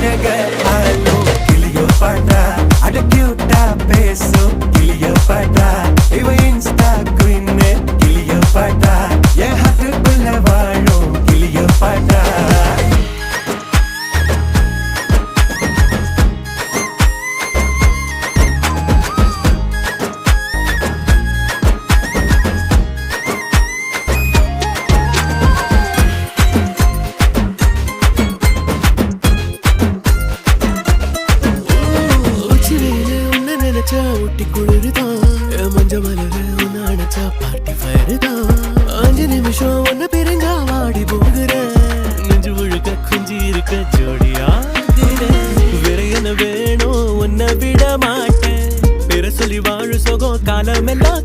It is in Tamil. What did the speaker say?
அழக ஆலோ கிளியோ பாட்டா அட கியூட்டா பேசும் கிளியோ பாட்டா இவ இன்ஸ்டா குயின் கிளியோ பாட்டா என் ஹார்ட்டுக்குள்ள வாழும் கிளியோ பாட்டா ஊட்டி குளிர்தான் மஞ்ச மலர உன்ன அணைச்சா பார்ட்டி ஃபயர் தான் 5 நிமிஷம் ஒன்ன பிரிஞ்சா வாடி போகிற நெஞ்சு முழுக்க குஞ்சி இருக்க ஜோடியா வேற என்ன வேணும் உன்னை விட மாட்டேன் பேர சொல்லி வாழு சோகம் காலம் எல்லாம்